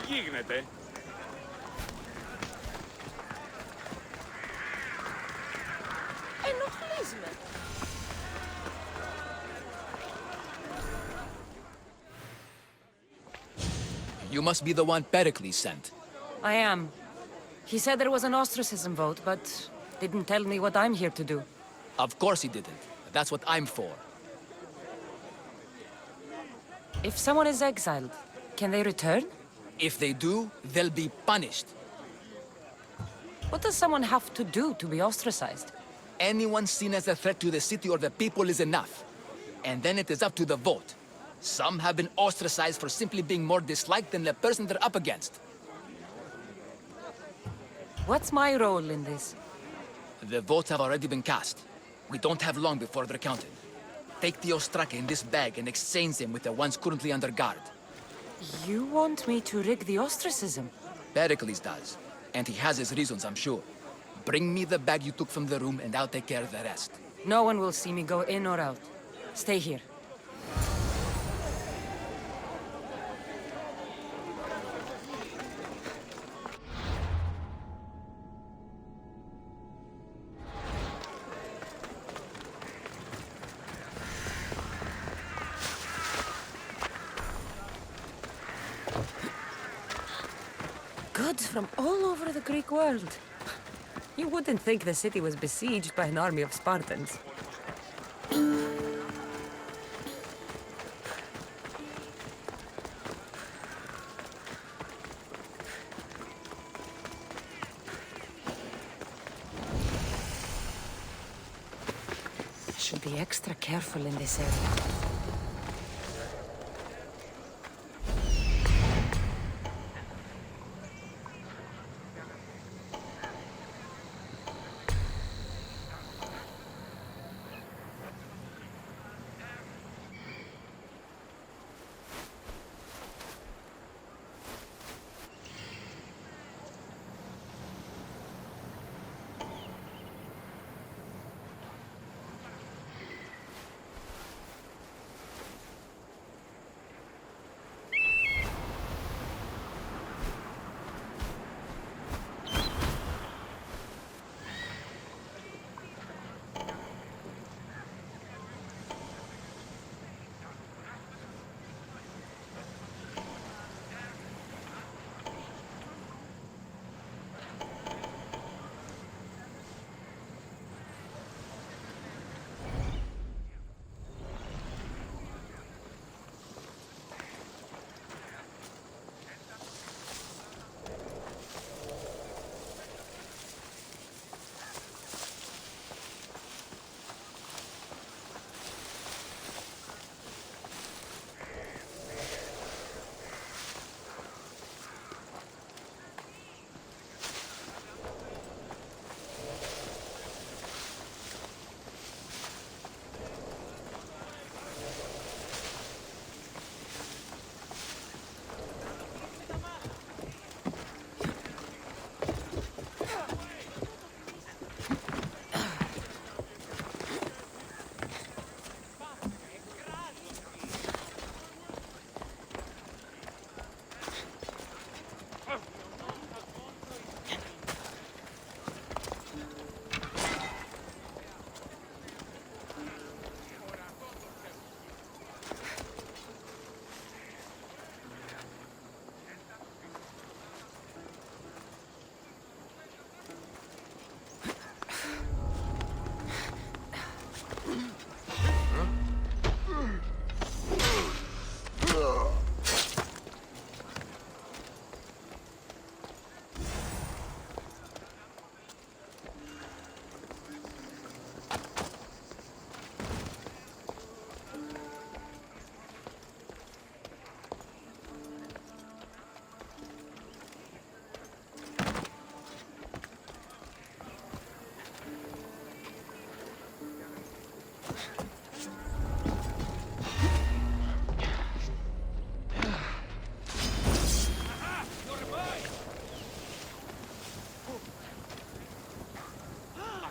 γίνεται? Ενοχλείς με. You must be the one Pericles sent. I am. He said there was an ostracism vote, but didn't tell me what I'm here to do. Of course he didn't. That's what I'm for. If someone is exiled, can they return? If they do, they'll be punished. What does someone have to do to be ostracized? Anyone seen as a threat to the city or the people is enough. And then it is up to the vote. Some have been ostracized for simply being more disliked than the person they're up against. What's my role in this? The votes have already been cast. We don't have long before they're counted. Take the Ostraka in this bag and exchange them with the ones currently under guard. You want me to rig the ostracism? Pericles does. And he has his reasons, I'm sure. Bring me the bag you took from the room and I'll take care of the rest. No one will see me go in or out. Stay here. Goods from all over the Greek world. You wouldn't think the city was besieged by an army of Spartans. I should be extra careful in this area.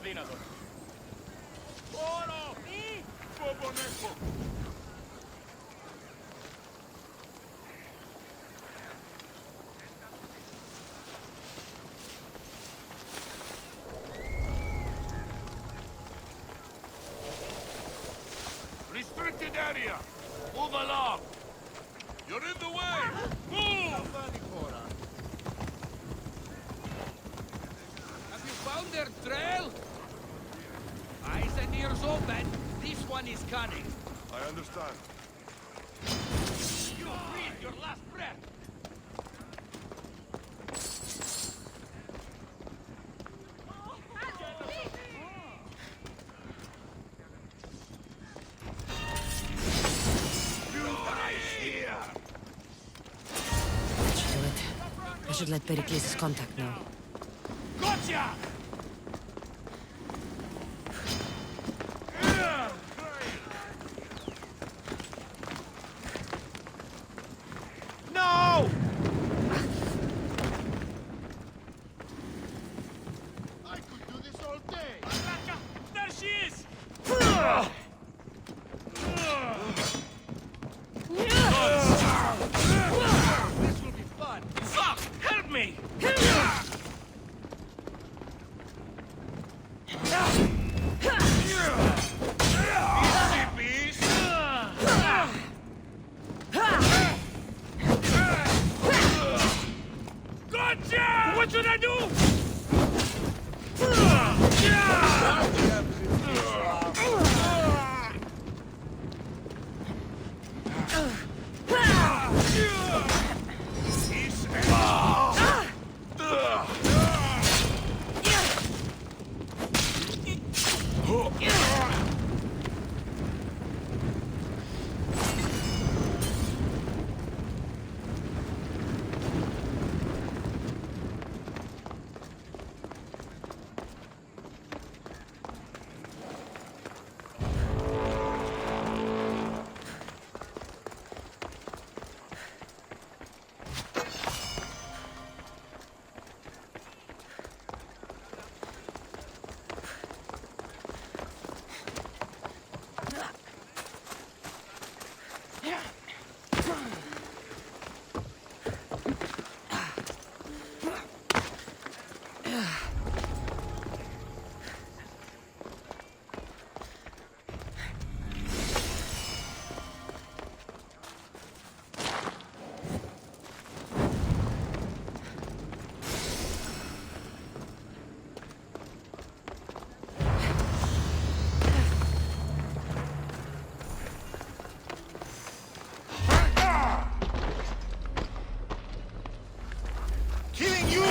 αδύνατο. Όρο! Φόβον έχω. restricted area. Move along. You're in the way. Move! Have you found their trail? Eyes and ears open. This one is cunning. I understand. You breathe your last breath. That should do it. I should let Pericles' contact know. Gotcha! No! I could do this all day. There she is! This will be fun. Fuck! Help me! Easy, beast! Gotcha! What should I do? Killing you!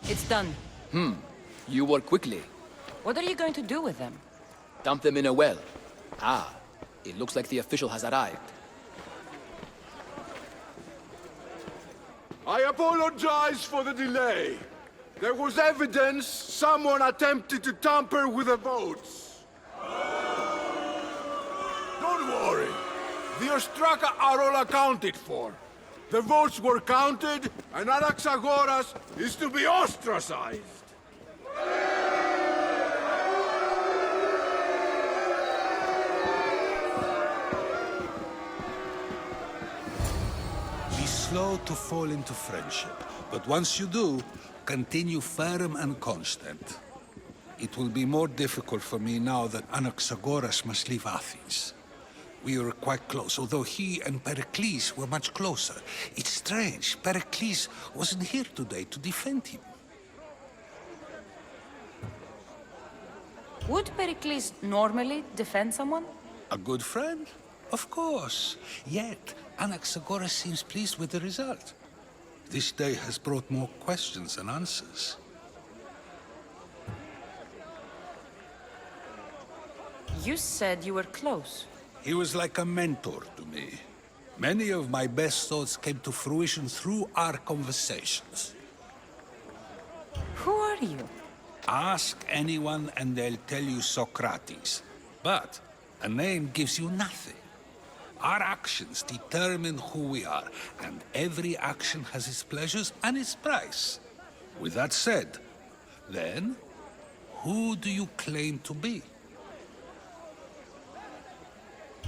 It's done. You work quickly. What are you going to do with them? Dump them in a well. Ah, it looks like the official has arrived. I apologize for the delay. There was evidence someone attempted to tamper with the votes. Don't worry. The Ostraka are all accounted for. The votes were counted, and Anaxagoras is to be ostracized. Be slow to fall into friendship, but once you do, continue firm and constant. It will be more difficult for me now that Anaxagoras must leave Athens. We were quite close, although he and Pericles were much closer. It's strange, Pericles wasn't here today to defend him. Would Pericles normally defend someone? A good friend? Of course. Yet, Anaxagoras seems pleased with the result. This day has brought more questions than answers. You said you were close. He was like a mentor to me. Many of my best thoughts came to fruition through our conversations. Who are you? Ask anyone and they'll tell you Socrates. But a name gives you nothing. Our actions determine who we are, and every action has its pleasures and its price. With that said, then, who do you claim to be?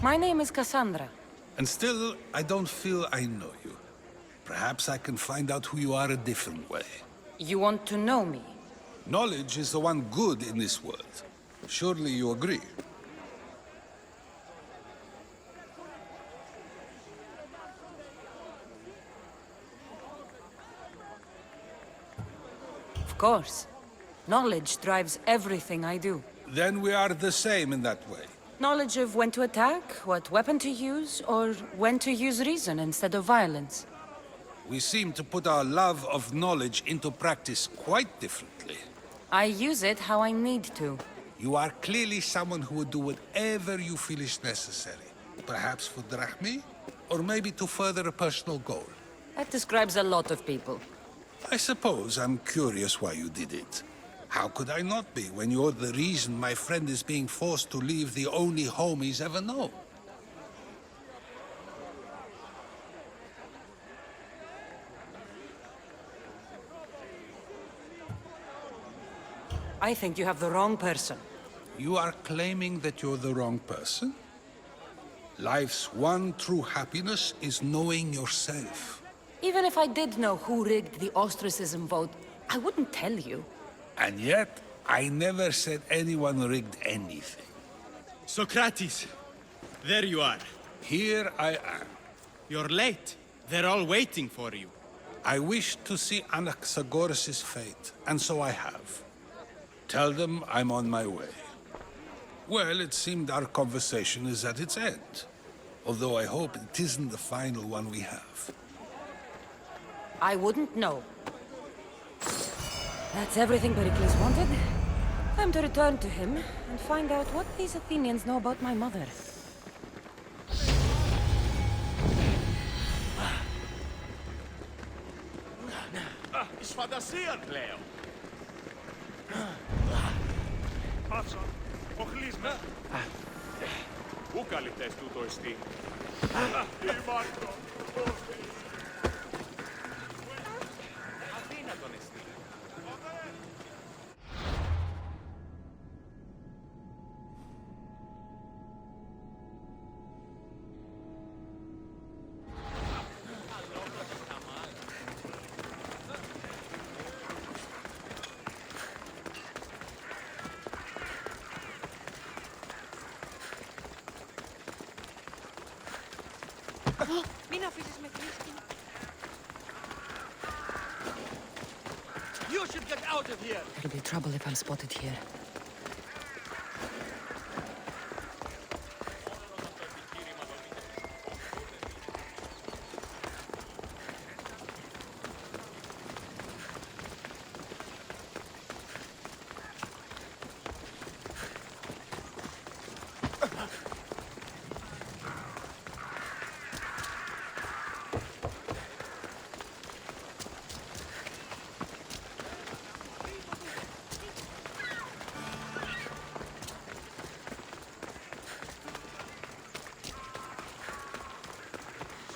My name is Cassandra. And still, I don't feel I know you. Perhaps I can find out who you are a different way. You want to know me? Knowledge is the one good in this world. Surely you agree? Of course. Knowledge drives everything I do. Then we are the same in that way. Knowledge of when to attack, what weapon to use, or when to use reason instead of violence. We seem to put our love of knowledge into practice quite differently. I use it how I need to. You are clearly someone who would do whatever you feel is necessary. Perhaps for drachmi, or maybe to further a personal goal. That describes a lot of people. I suppose I'm curious why you did it. How could I not be when you're the reason my friend is being forced to leave the only home he's ever known? I think you have the wrong person. You are claiming that you're the wrong person? Life's one true happiness is knowing yourself. Even if I did know who rigged the ostracism vote, I wouldn't tell you. And yet, I never said anyone rigged anything. Socrates! There you are. Here I am. You're late. They're all waiting for you. I wish to see Anaxagoras' fate, and so I have. Tell them I'm on my way. Well, it seemed our conversation is at its end. Although I hope it isn't the final one we have. I wouldn't know. That's everything Pericles wanted. Time to return to him and find out what these Athenians know about my mother. Εις φαντασίαν πλέον. Πάψα, οχλείς με. Πού καλυτές τούτο εστί. Ημάρτο. Αδύνατον εστί. Μην αφήσεις με κλείσει. You should get out of here! There'll be trouble if I'm spotted here.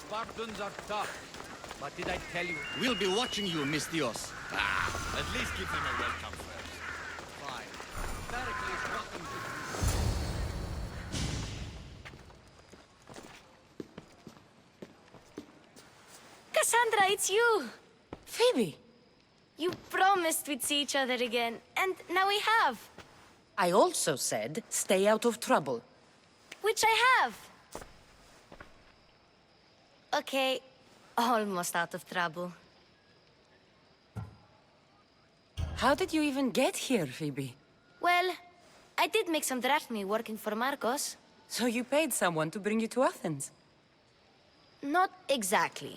Spartans are tough. But did I tell you? We'll be watching you, Mystios. At least give them a welcome first. Fine. Pericles welcome to... Cassandra, it's you! Phoebe! You promised we'd see each other again, and now we have. I also said, stay out of trouble. Which I have. Okay, almost out of trouble. How did you even get here, Phoebe? Well, I did make some drachmi working for Marcos. So you paid someone to bring you to Athens? Not exactly.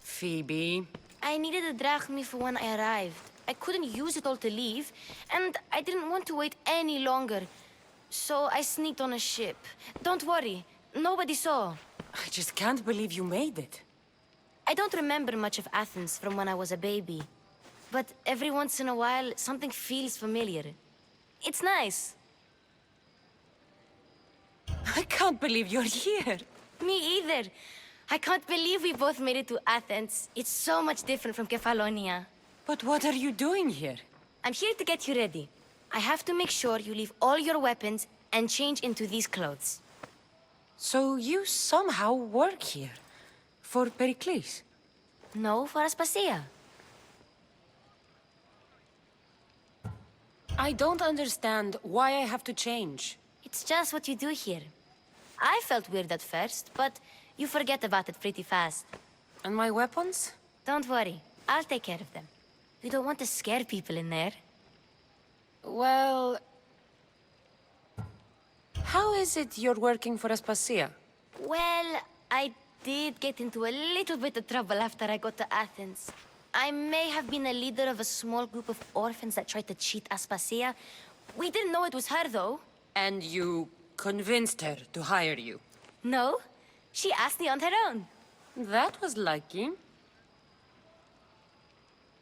Phoebe. I needed a drachmi for when I arrived. I couldn't use it all to leave, and I didn't want to wait any longer. So I sneaked on a ship. Don't worry, nobody saw. I just can't believe you made it. I don't remember much of Athens from when I was a baby. But every once in a while, something feels familiar. It's nice. I can't believe you're here. Me either. I can't believe we both made it to Athens. It's so much different from Kefalonia. But what are you doing here? I'm here to get you ready. I have to make sure you leave all your weapons and change into these clothes. So you somehow work here? For Pericles? No, for Aspasia. I don't understand why I have to change. It's just what you do here. I felt weird at first, but you forget about it pretty fast. And my weapons? Don't worry, I'll take care of them. You don't want to scare people in there. Well... How is it you're working for Aspasia? Well, I did get into a little bit of trouble after I got to Athens. I may have been a leader of a small group of orphans that tried to cheat Aspasia. We didn't know it was her, though. And you convinced her to hire you? No, she asked me on her own. That was lucky.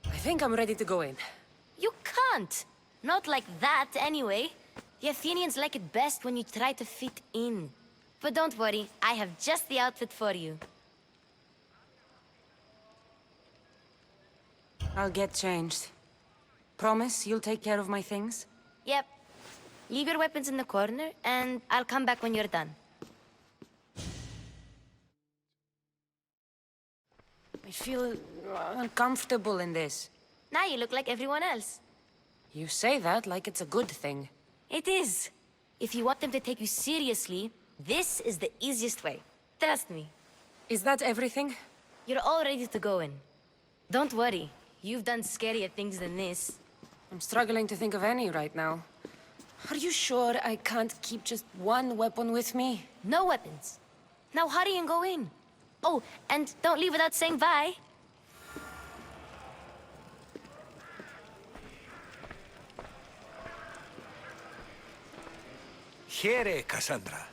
I think I'm ready to go in. You can't. Not like that, anyway. The Athenians like it best when you try to fit in. But don't worry, I have just the outfit for you. I'll get changed. Promise you'll take care of my things? Yep. Leave your weapons in the corner, and I'll come back when you're done. I feel uncomfortable in this. Now you look like everyone else. You say that like it's a good thing. It is. If you want them to take you seriously, this is the easiest way. Trust me. Is that everything? You're all ready to go in. Don't worry. You've done scarier things than this. I'm struggling to think of any right now. Are you sure I can't keep just one weapon with me? No weapons. Now hurry and go in. Oh, and don't leave without saying bye. Here, Cassandra.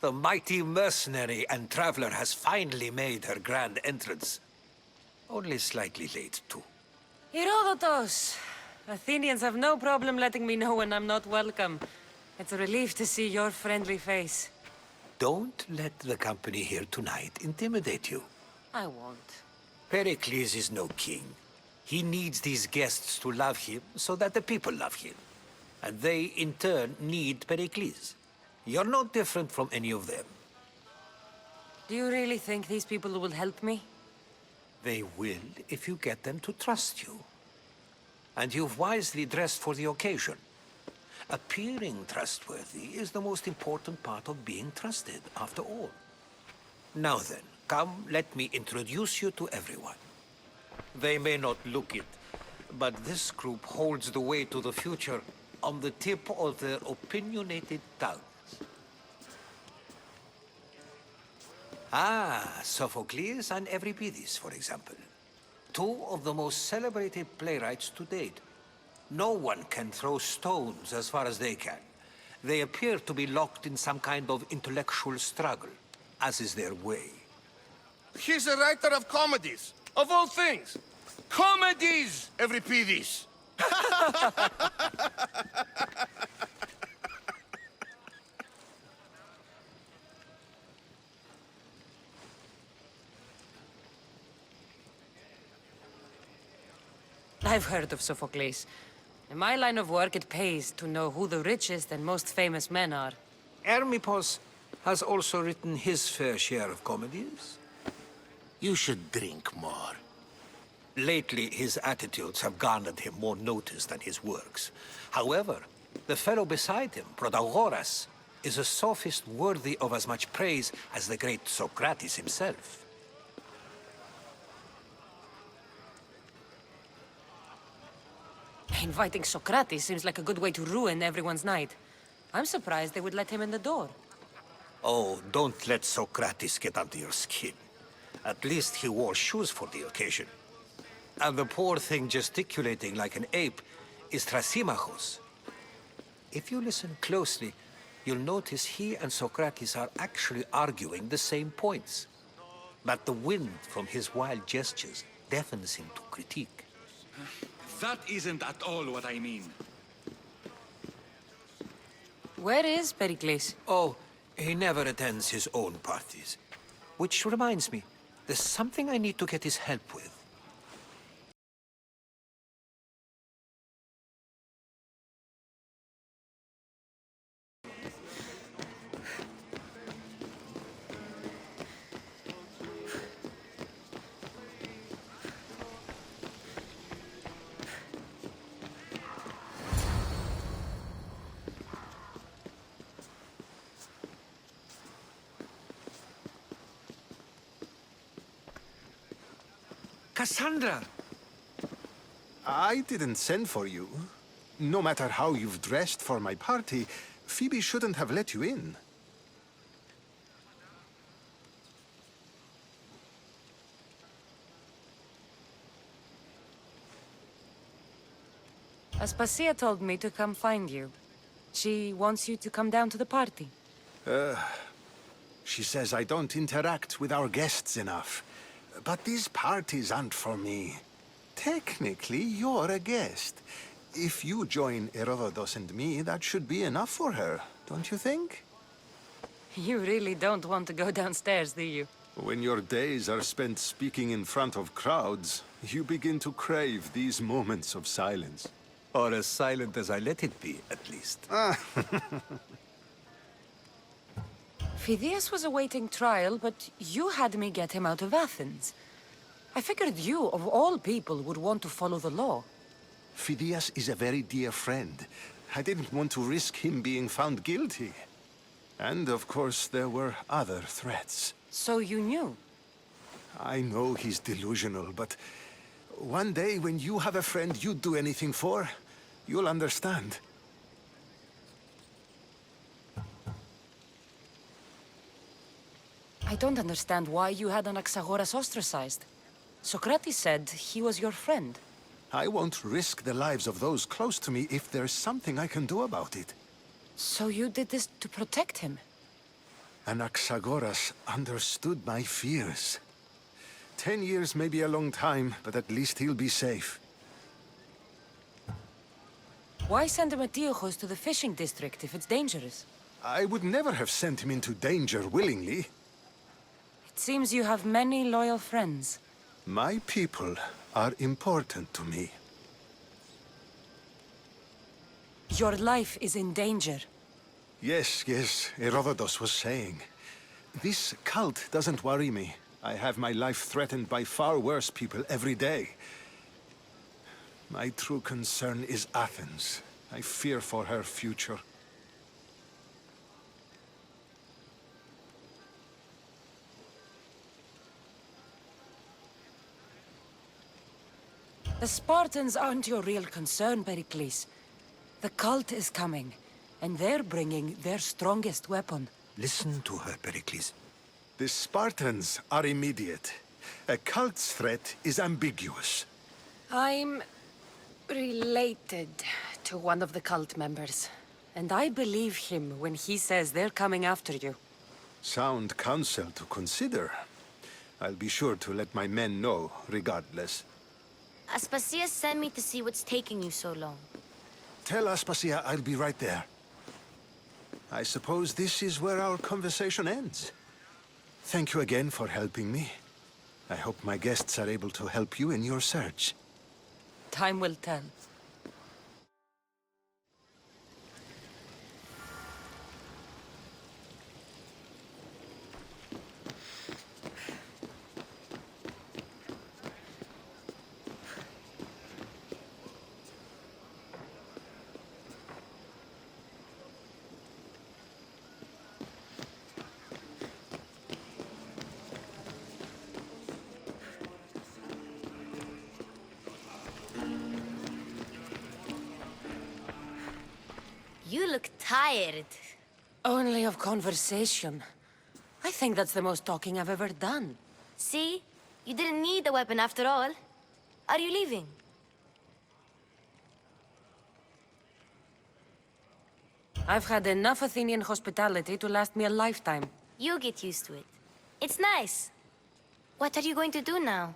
The mighty mercenary and traveler has finally made her grand entrance. Only slightly late, too. Herodotos! Athenians have no problem letting me know when I'm not welcome. It's a relief to see your friendly face. Don't let the company here tonight intimidate you. I won't. Pericles is no king. He needs these guests to love him so that the people love him. And they, in turn, need Pericles. You're no different from any of them. Do you really think these people will help me? They will if you get them to trust you. And you've wisely dressed for the occasion. Appearing trustworthy is the most important part of being trusted, after all. Now then, come, let me introduce you to everyone. They may not look it, but this group holds the way to the future on the tip of their opinionated tongues. Ah, Sophocles and Euripides, for example. Two of the most celebrated playwrights to date. No one can throw stones as far as they can. They appear to be locked in some kind of intellectual struggle, as is their way. He's a writer of comedies, of all things. Comedies, Euripides! I've heard of Sophocles. In my line of work, it pays to know who the richest and most famous men are. Hermippos has also written his fair share of comedies. You should drink more. Lately, his attitudes have garnered him more notice than his works. However, the fellow beside him, Protagoras, is a sophist worthy of as much praise as the great Socrates himself. Inviting Socrates seems like a good way to ruin everyone's night. I'm surprised they would let him in the door. Oh, don't let Socrates get under your skin. At least he wore shoes for the occasion. And the poor thing gesticulating like an ape is Thrasymachos. If you listen closely, you'll notice he and Socrates are actually arguing the same points. But the wind from his wild gestures deafens him to critique. That isn't at all what I mean. Where is Pericles? Oh, he never attends his own parties. Which reminds me, there's something I need to get his help with. Cassandra! I didn't send for you. No matter how you've dressed for my party, Phoebe shouldn't have let you in. Aspasia told me to come find you. She wants you to come down to the party. She says I don't interact with our guests enough. But these parties aren't for me. Technically, you're a guest. If you join Herodotus and me, that should be enough for her, don't you think? You really don't want to go downstairs, do you? When your days are spent speaking in front of crowds, you begin to crave these moments of silence. Or as silent as I let it be, at least. Phidias was awaiting trial, but you had me get him out of Athens. I figured you, of all people, would want to follow the law. Phidias is a very dear friend. I didn't want to risk him being found guilty. And, of course, there were other threats. So you knew? I know he's delusional, but one day when you have a friend you'd do anything for, you'll understand. I don't understand why you had Anaxagoras ostracized. Socrates said he was your friend. I won't risk the lives of those close to me if there's something I can do about it. So you did this to protect him? Anaxagoras understood my fears. 10 years may be a long time, but at least he'll be safe. Why send Emetiochos to the fishing district if it's dangerous? I would never have sent him into danger willingly. It seems you have many loyal friends. My people are important to me. Your life is in danger. Yes, Herodotus was saying. This cult doesn't worry me. I have my life threatened by far worse people every day. My true concern is Athens. I fear for her future. The Spartans aren't your real concern, Pericles. The cult is coming, and they're bringing their strongest weapon. Listen to her, Pericles. The Spartans are immediate. A cult's threat is ambiguous. I'm related to one of the cult members, and I believe him when he says they're coming after you. Sound counsel to consider. I'll be sure to let my men know, regardless. Aspasia sent me to see what's taking you so long. Tell Aspasia I'll be right there. I suppose this is where our conversation ends. Thank you again for helping me. I hope my guests are able to help you in your search. Time will tell. You look tired. Only of conversation. I think that's the most talking I've ever done. See? You didn't need the weapon after all. Are you leaving? I've had enough Athenian hospitality to last me a lifetime. You get used to it. It's nice. What are you going to do now?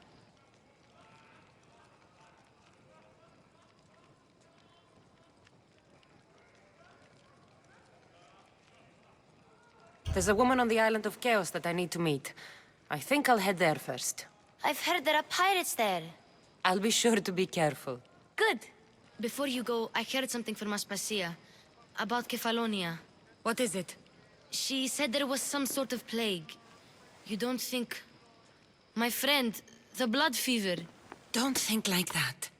There's a woman on the island of Chaos that I need to meet. I think I'll head there first. I've heard there are pirates there. I'll be sure to be careful. Good. Before you go, I heard something from Aspasia. About Kefalonia. What is it? She said there was some sort of plague. You don't think... My friend, the blood fever. Don't think like that.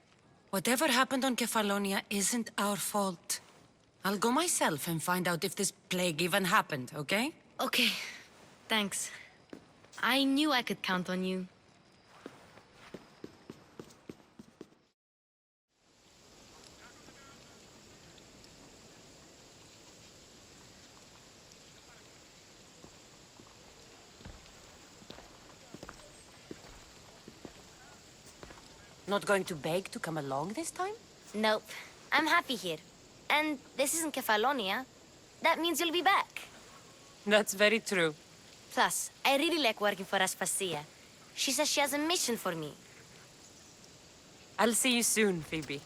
Whatever happened on Kefalonia isn't our fault. I'll go myself and find out if this plague even happened, okay? Okay. Thanks. I knew I could count on you. Not going to beg to come along this time? Nope. I'm happy here. And this isn't Kefalonia. That means you'll be back. That's very true. Plus, I really like working for Aspasia. She says she has a mission for me. I'll see you soon, Phoebe.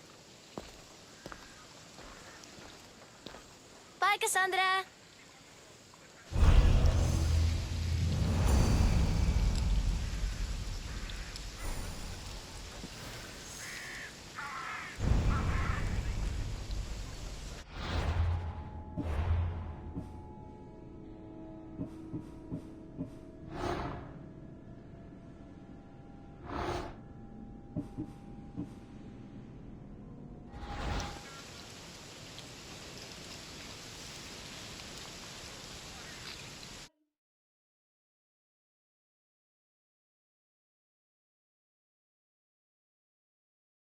Bye, Cassandra!